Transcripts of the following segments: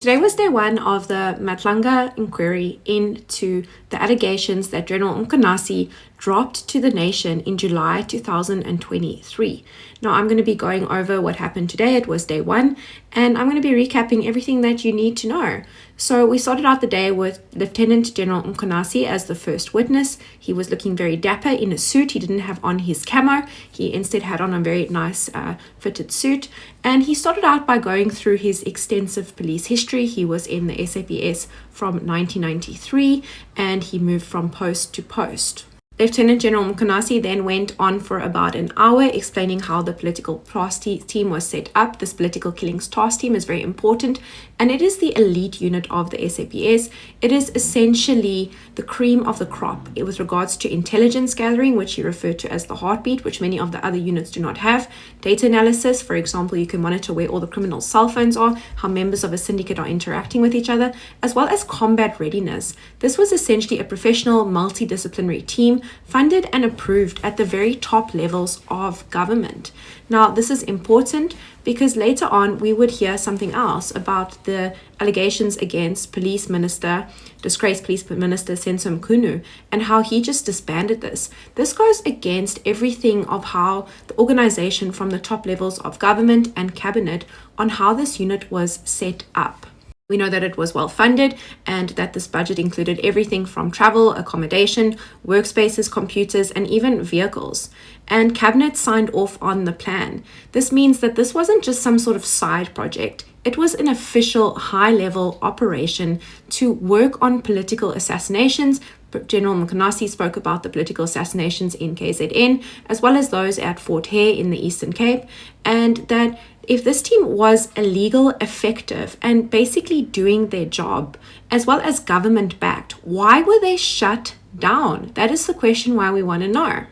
Today was day one of the Matlanga inquiry into the allegations that General Mchunu dropped to the nation in July 2023. Now, I'm going to be going over what happened today. It was day one, and I'm going to be recapping everything that you need to know. So we started out the day with Lieutenant General Mchunu as the first witness. He was looking very dapper in a suit. He didn't have on his camo. He instead had on a very nice fitted suit. And he started out by going through his extensive police history. He was in the SAPS from 1993, and he moved from post to post. Lieutenant General Mchunu then went on for about an hour explaining how the political task team was set up. This political killings task team is very important, and it is the elite unit of the SAPS. It is essentially the cream of the crop with regards to intelligence gathering, which he referred to as the heartbeat, which many of the other units do not have. Data analysis, for example, you can monitor where all the criminals' cell phones are, how members of a syndicate are interacting with each other, as well as combat readiness. This was essentially a professional multidisciplinary team funded and approved at the very top levels of government. Now, this is important because later on we would hear something else about the allegations against disgraced police minister Senzo Mchunu, and how he just disbanded this. This goes against everything of how the organization from the top levels of government and cabinet on how this unit was set up. We know that it was well funded and that this budget included everything from travel, accommodation, workspaces, computers, and even vehicles. And cabinet signed off on the plan. This means that this wasn't just some sort of side project. It was an official high-level operation to work on political assassinations. General Mchunu spoke about the political assassinations in KZN, as well as those at Fort Hare in the Eastern Cape, and that if this team was illegal, effective, and basically doing their job, as well as government-backed, why were they shut down? That is the question why we want to know.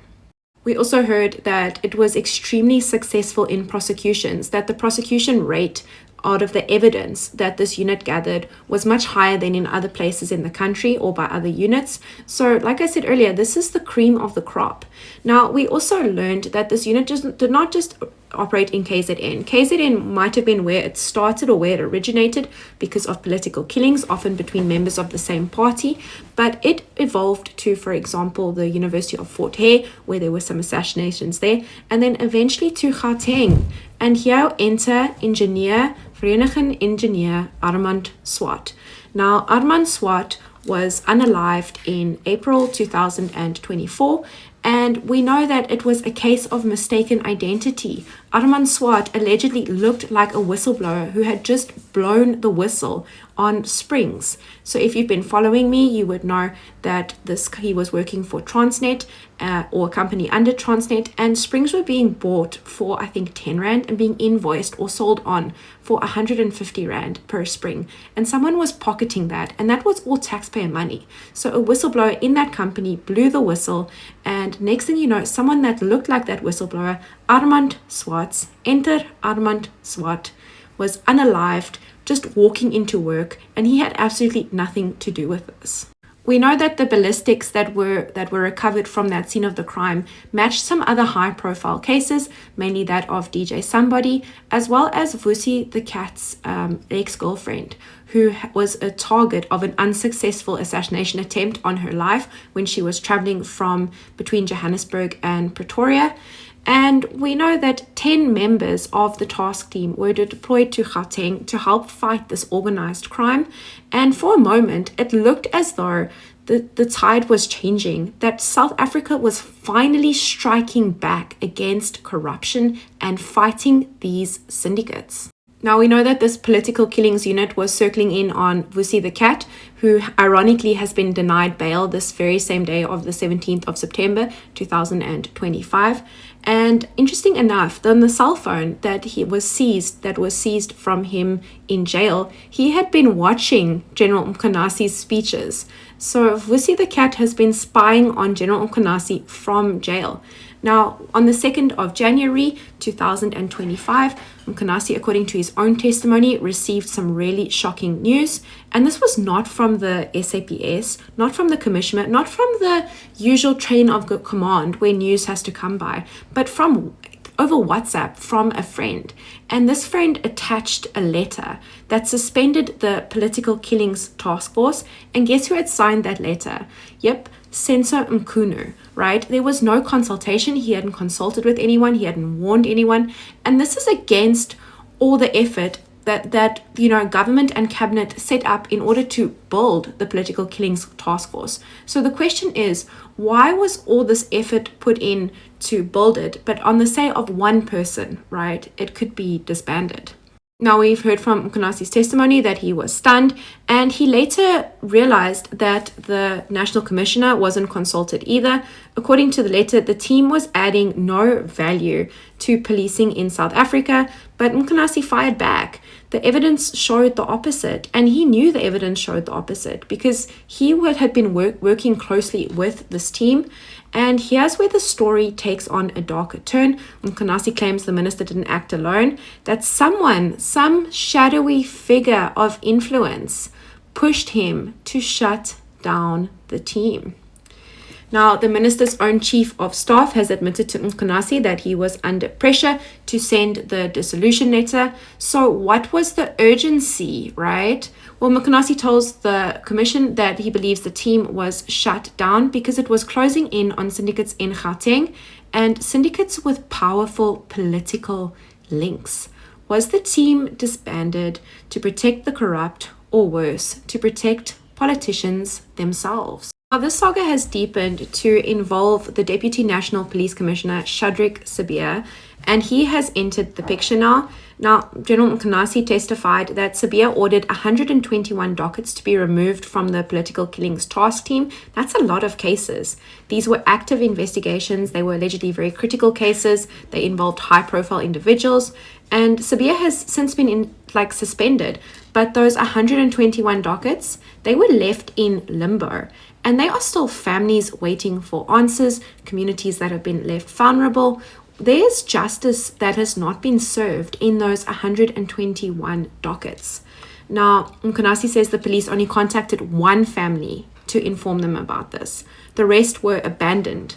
We also heard that it was extremely successful in prosecutions, that the prosecution rate out of the evidence that this unit gathered was much higher than in other places in the country or by other units. So like I said earlier, this is the cream of the crop. Now, we also learned that this unit did not just operate in KZN. KZN might have been where it started or where it originated because of political killings, often between members of the same party, but it evolved to, for example, the University of Fort Hare, where there were some assassinations there, and then eventually to Gauteng. And here enter Vereniging engineer Armand Swart. Now, Armand Swart was unalived in April 2024, and we know that it was a case of mistaken identity. Armand Swart allegedly looked like a whistleblower who had just blown the whistle on Springs. So if you've been following me, you would know that he was working for Transnet or a company under Transnet, and Springs were being bought for, I think, 10 Rand and being invoiced or sold on for 150 Rand per spring. And someone was pocketing that, and that was all taxpayer money. So a whistleblower in that company blew the whistle, and next thing you know, someone that looked like that whistleblower, Armand Swart, enter Armand Swart, was unalived, just walking into work, and he had absolutely nothing to do with this. We know that the ballistics that were recovered from that scene of the crime matched some other high-profile cases, mainly that of DJ Somebody, as well as Vusi the Cat's ex-girlfriend, who was a target of an unsuccessful assassination attempt on her life when she was traveling from between Johannesburg and Pretoria. And we know that 10 members of the task team were deployed to Gauteng to help fight this organized crime. And for a moment, it looked as though the tide was changing, that South Africa was finally striking back against corruption and fighting these syndicates. Now, we know that this political killings unit was circling in on Vusi the Cat, who ironically has been denied bail this very same day of the 17th of September 2025. And interesting enough, on the cell phone that was seized from him in jail, he had been watching General Mchunu's speeches. So Vusi the Cat has been spying on General Mchunu from jail. Now, on the 2nd of January 2025, Mchunu, according to his own testimony, received some really shocking news. And this was not from the SAPS, not from the commissioner, not from the usual chain of command where news has to come by, but from over WhatsApp from a friend. And this friend attached a letter that suspended the political killings task force. And guess who had signed that letter? Yep, Senzo Mchunu, right? There was no consultation. He hadn't consulted with anyone. He hadn't warned anyone. And this is against all the effort that government and cabinet set up in order to build the political killings task force. So the question is, why was all this effort put in to build it, but on the say of one person, right, it could be disbanded? Now, we've heard from Mchunu's testimony that he was stunned, and he later realized that the National Commissioner wasn't consulted either. According to the letter, the team was adding no value to policing in South Africa, but Mchunu fired back. The evidence showed the opposite, and he knew the evidence showed the opposite because he had been working closely with this team. And here's where the story takes on a darker turn. Mchunu claims the minister didn't act alone, that some shadowy figure of influence pushed him to shut down the team. Now, the minister's own chief of staff has admitted to Mchunu that he was under pressure to send the dissolution letter. So what was the urgency, right? Well, Mchunu tells the commission that he believes the team was shut down because it was closing in on syndicates in Gauteng and syndicates with powerful political links. Was the team disbanded to protect the corrupt, or worse, to protect politicians themselves? Now, this saga has deepened to involve the Deputy National Police Commissioner, Shadrack Sibiya, and he has entered the picture now. Now, General Mchunu testified that Sibiya ordered 121 dockets to be removed from the political killings task team. That's a lot of cases. These were active investigations. They were allegedly very critical cases. They involved high-profile individuals. And Sibiya has since been suspended. But those 121 dockets, they were left in limbo. And they are still families waiting for answers, communities that have been left vulnerable. There's justice that has not been served in those 121 dockets. Now, Mchunu says the police only contacted one family to inform them about this. The rest were abandoned.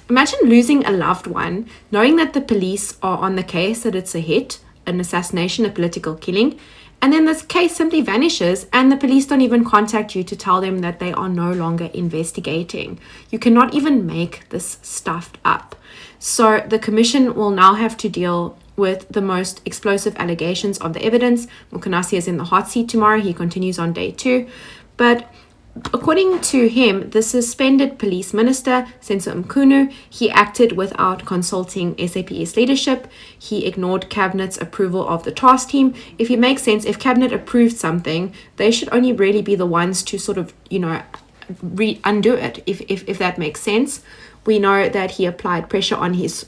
Imagine losing a loved one, knowing that the police are on the case, that it's a hit, an assassination, a political killing, and then this case simply vanishes and the police don't even contact you to tell them that they are no longer investigating. You cannot even make this stuff up. So the commission will now have to deal with the most explosive allegations of the evidence. Mchunu is in the hot seat tomorrow. He continues on day 2. But according to him, the suspended police minister, Senzo Mchunu, he acted without consulting SAPS leadership. He ignored cabinet's approval of the task team. If it makes sense, if cabinet approved something, they should only really be the ones to sort of, undo it, if that makes sense. We know that he applied pressure on his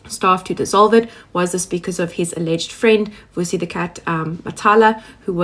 staff to dissolve it. Was this because of his alleged friend, Vusi the Cat Matala, who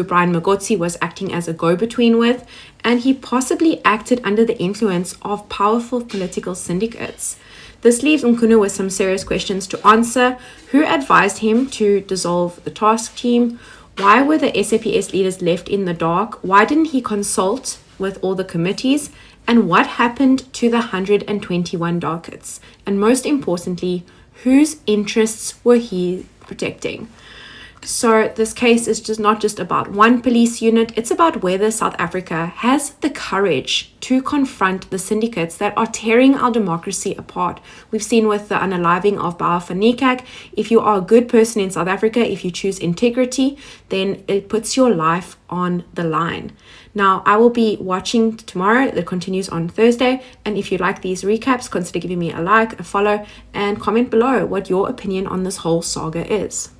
Brian Magotsi was acting as a go-between with? And he possibly acted under the influence of powerful political syndicates. This leaves Mchunu with some serious questions to answer. Who advised him to dissolve the task team? Why were the SAPS leaders left in the dark? Why didn't he consult with all the committees? And what happened to the 121 dockets? And most importantly, whose interests were he protecting? So this case is just not just about one police unit. It's about whether South Africa has the courage to confront the syndicates that are tearing our democracy apart. We've seen with the unaliving of Bauer van Niekerk, if you are a good person in South Africa, if you choose integrity, then it puts your life on the line. Now, I will be watching tomorrow. That continues on Thursday. And if you like these recaps, consider giving me a like, a follow, and comment below what your opinion on this whole saga is.